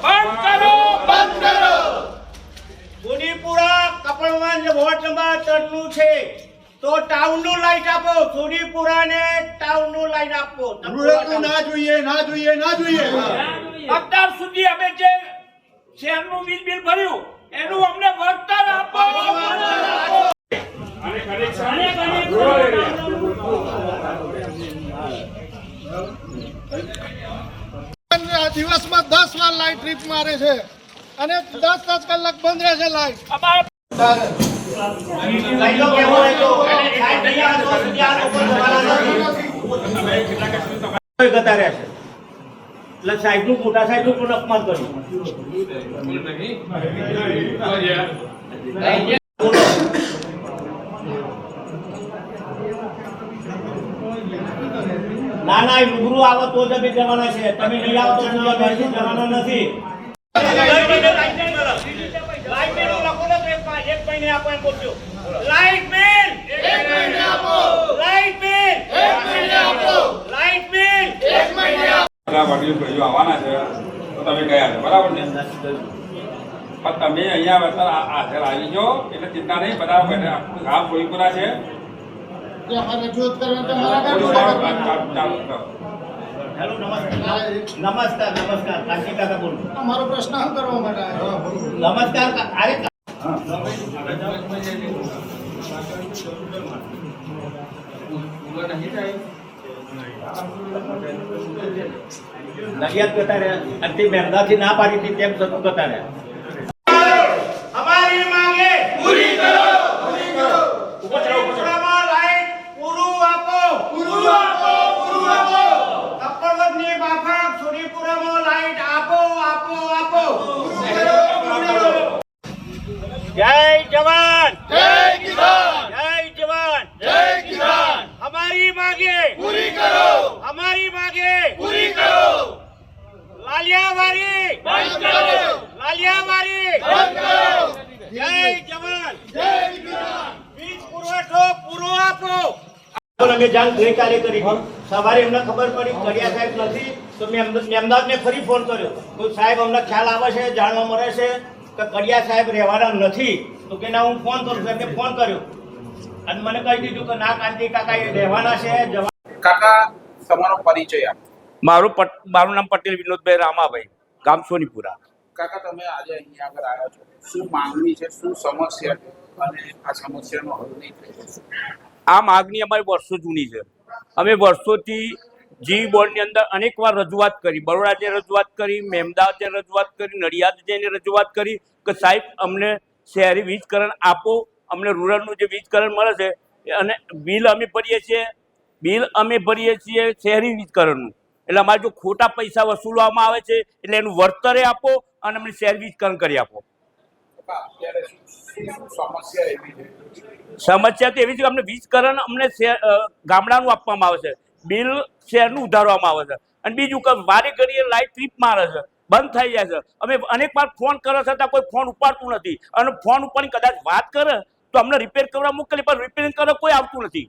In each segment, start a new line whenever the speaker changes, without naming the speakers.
બંધ કરો.
બંધ કરો.
સુડીપુરા કપડવંજ વોર્ડ નંબર 3 નું છે તો ટાઉન નું લાઈટ આપો. સુડીપુરા ને ટાઉન નું લાઈટ આપો.
રૂરલનું ના જોઈએ, ના જોઈએ, ના જોઈએ.
અત્યાર સુધી અમે જે શહેરનું વીજ બિલ ભર્યું એનું અમને વળતર આપો.
દિવસમાં 10 વાર લાઈટ ટ્રીપ મારે છે અને 10 કલાક બંધ રહે છે લાઈટ.
લાઈટો કેવો રહેતો? લાઈટ નહીં આવે તો સુધી આ લોકો જવાના નથી. ગતા રહેશે. એટલે સાહેબનું મોટા સાહેબનું પણ અપમાન કર્યું. ના ના રૂબરૂ આવો તો જ અમે જવાના છે. તમે નહીં આવો તો અમે જવાના નથી. લાઈટ બિલ લખો ને એક મહિને આપો એમ બોલજો. લાઈટ બિલ
એક મહિને આપો.
લાઈટ બિલ
એક મહિને આપો.
લાઈટ બિલ
એક મહિને આપો.
વડીલ ભાઈઓ આવવાના છે તો તમે ગયા છો બરાબર ને, પણ તમે અહીંયા અત્યારે હાજર આવી જાઓ એટલે ચિંતા નહીં. બધા ગામ સોનીપુરા છે.
જે અમારે રજૂઆત કરવાની તમારા
ચાલુ કરો.
હેલો નમસ્કાર નમસ્કાર કાંચી કાકા બોલું.
અમારો પ્રશ્ન હલ કરવા માટે આવ્યો.
નમસ્કાર અરે નડિયાદ ગતા રહ્યા અને મહેમદાથી ના પાડી હતી તેમ છતાં ગતા રહ્યા. અમારી માંગે પૂરી કરો. પૂરી કરો. સુડીપુરામાં લાઈટ પૂરું આપો. પૂરું આપો. પૂરું આપો. કપડવંજની માફક સુડીપુરામાં લાઈટ આપો આપો આપો. જય જવાન.
જય કિસાન.
જય જવાન.
જય કિસાન.
हमारी मांगे
પૂરી કરો.
हमारी मांगे
પૂરી કરો.
लालियावाड़ी
બંધ કરો.
लालियावाड़ी
બંધ કરો.
जय जवान.
જય કિસાન.
વીજ પુરવઠો પૂરો આપો. અમે જાણ ગઈકાલે કરી હતી. સવારે એમને ખબર પડી કડિયા સાહેબ નથી તો મેં મહેમદાદને ફરી ફોન કર્યો તો સાહેબ અમને ખ્યાલ આવે છે, જાણવા મળે છે કે કડિયા સાહેબ રહેવાના નથી. તો કે ના હું ફોન કરું છું. એમને ફોન કર્યો અને મને કહી દીધું કે ના કાંતિ કાકા એ રહેવાના છે.
કાકા તમારો પરિચય આપો.
મારું નામ પટેલ વિનોદભાઈ રામાભાઈ, ગામ સોનીપુરા.
કાકા તમે આજે અહીંયા આગળ આવ્યા છો, શું માંગણી છે, શું સમસ્યા છે અને આ સમસ્યાનો હલ નહીં થયો?
આ માગણી અમારી વર્ષો જૂની છે. અમે વર્ષોથી જી બોર્ડની અંદર અનેકવાર રજૂઆત કરી, બરોડાને રજૂઆત કરી, મહેમદાવાદને રજૂઆત કરી, નડિયાદ જઈને રજૂઆત કરી કે સાહેબ અમને શહેરી વીજકરણ આપો, અમને રૂરલનું જે વીજકરણ મળે છે અને બિલ અમે ભરીએ છીએ શહેરી વીજકરણનું. એટલે અમારે જો ખોટા પૈસા વસૂલવામાં આવે છે એટલે એનું વળતરે આપો અને અમને શહેર વીજકરણ કરી આપો.
કાકા અત્યારે શું સમસ્યા એવી છે?
સમસ્યા તો એવી છે કે અમને વીજકરણ અમને ગામડાનું આપવામાં આવે છે, બિલ શહેરનું ઉધારવામાં આવે છે અને બીજું કે વારે ઘડીએ લાઈટ ટ્રીપ મારે છે, બંધ થઈ જાય છે. અમે અનેક વાર ફોન કરો છતાં કોઈ ફોન ઉપાડતું નથી અને ફોન ઉપાડીને કદાચ વાત કરે તો અમને રિપેર કરવા મોકલી પણ રિપેરિંગ કરવા કોઈ આવતું નથી.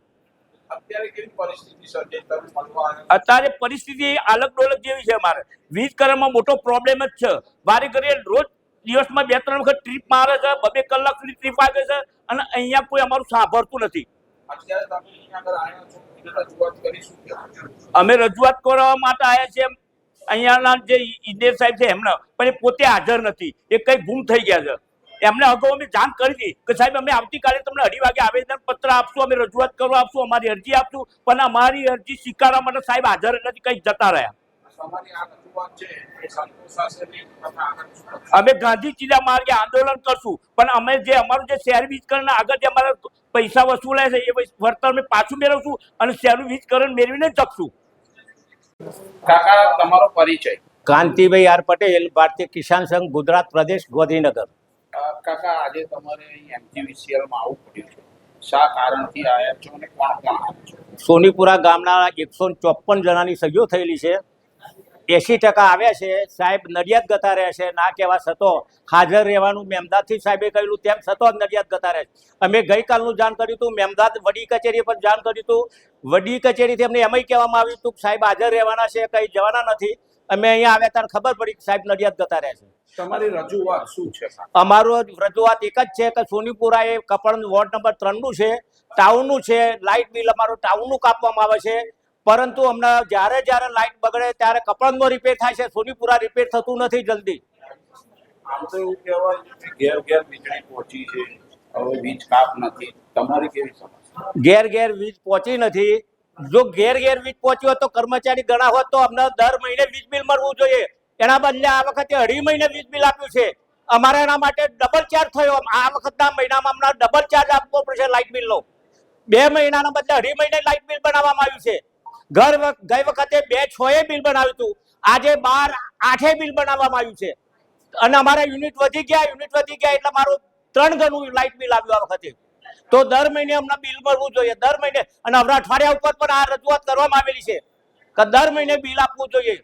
અત્યારે કેવી પરિસ્થિતિ સર્જાઈ તમે મળવા આવ્યા?
અત્યારે પરિસ્થિતિ આલક ડોલક જેવી છે. અમારે વીજકરણમાં મોટો પ્રોબ્લેમ જ છે. વારે ઘડીએ રોજ દિવસમાં 2-3 વખત ટ્રીપ મારે છે, 2-2 કલાક સુધી ટ્રીપ આવે છે અને અહીંયા કોઈ અમારું સાંભળતું નથી.
અત્યારે તમે અહીંયા આગળ આવ્યા છો એને રજૂઆત કરી શું કહેવાય?
અમે રજૂઆત કરવા માટે આવ્યા છીએ અહીંયાના જે ઇજનેર સાહેબ છે એમને, પણ એ પોતે હાજર નથી. એ કંઈ ગુમ થઈ ગયા છે. એમને અગાઉ અમે જાણ કરી હતી કે સાહેબ અમે આવતીકાલે તમને 2:30 વાગે આવેદન પત્ર આપશું, અમે રજૂઆત કરવા આપશું, અમારી અરજી આપશું, પણ અમારી અરજી સ્વીકારવા માટે સાહેબ હાજર નથી, કંઈક જતા રહ્યા.
તમારી આ રજૂઆત છે એ સંતોષાશે નહીં? તમે આગળ શું કરશો?
અમે ગાંધી ચિલ્લા માર્ગે આંદોલન કરશું, પણ અમે જે અમારું જે શહેરી વીજકરણ આગળ જે અમારા પૈસા વસૂલાય છે એ વળતર અમે પાછું મેળવશું અને શહેરનું વીજકરણ મેળવીને જ શકશું.
કાકા તમારો પરિચય?
કાંતિભાઈ આર પટેલ, ભારતીય કિસાન સંઘ ગુજરાત પ્રદેશ ગાંધીનગર.
કાકા આજે તમારે MGVCL માં આવવું પડ્યું છે, શા કારણથી આવ્યા છો અને કોણ કોણ આવ્યા છો?
સોનીપુરા ગામના 154 જણાની સહીઓ થયેલી છે. 80% આવ્યા છે. સાહેબ નડિયાદ ગતા રહ્યા છે. ના કહેવા છતાં હાજર રહેવાનું મહેમદાદથી સાહેબે કહ્યું તેમ છતાં નડિયાદ ગતા રહ્યા છે. અમે ગઈકાલનું જાણ કર્યું હતું, મહેમદાદ વડી કચેરી પર જાણ કર્યું હતું. વડી કચેરીથી અમને એમય કહેવામાં આવ્યું હતું કે સાહેબ હાજર રહેવાના છે, કંઈ જવાના નથી અમે અહીંયા આવ્યા ત્યારે ખબર પડી કે સાહેબ નડિયાદ જતા રહ્યા છે.
તમારી રજૂઆત શું છે?
અમારો રજૂઆત એક જ છે કે સોનીપુરા એ કપડ વોર્ડ નંબર 3 નું છે, ટાઉનનું છે. લાઇટ બિલ અમારું ટાઉનનું કાપવામાં આવે છે, પરંતુ અમને જ્યારે જ્યારે લાઇટ બગડે ત્યારે કપડનો રિપેર થાય છે, સોનીપુરા રિપેર થતું નથી જલ્દી.
આમ તો એવું કહેવાય છે કે ઘેર ઘેર વીજળી પહોંચી છે, હવે વીજ કાપ નથી. તમારી કેવી સમસ્યા?
ઘેર ઘેર વીજ પહોંચી નથી. જો ઘેર ઘેર વીજ પહોંચી હોત તો કર્મચારી ગણા હોત તો અમને દર મહિને વીજ બિલ મળવું જોઈએ. એના બદલે આ વખતે 2.5 મહિને વીજ બિલ આપ્યું છે. અમારે એના માટે ડબલ ચાર્જ થયો. આ વખતના મહિનામાં અમને ડબલ ચાર્જ આપવો પડશે લાઇટ બિલનો. 2 મહિનાના બદલે 2.5 મહિને લાઇટ બિલ બનાવવામાં આવ્યું છે. ગઈ વખતે 2-6 બિલ બનાવ્યું હતું, આજે 12-8 બિલ બનાવવામાં આવ્યું છે. અને અમારા યુનિટ વધી ગયા એટલે મારું 3 ગણું લાઇટ બિલ આવ્યું આ વખતે. તો દર મહિને અમને બિલ મળવું જોઈએ, દર મહિને. અને હવે અઠવાડિયા ઉપર પણ આ રજૂઆત કરવામાં આવેલી છે કે દર મહિને બિલ આપવું જોઈએ.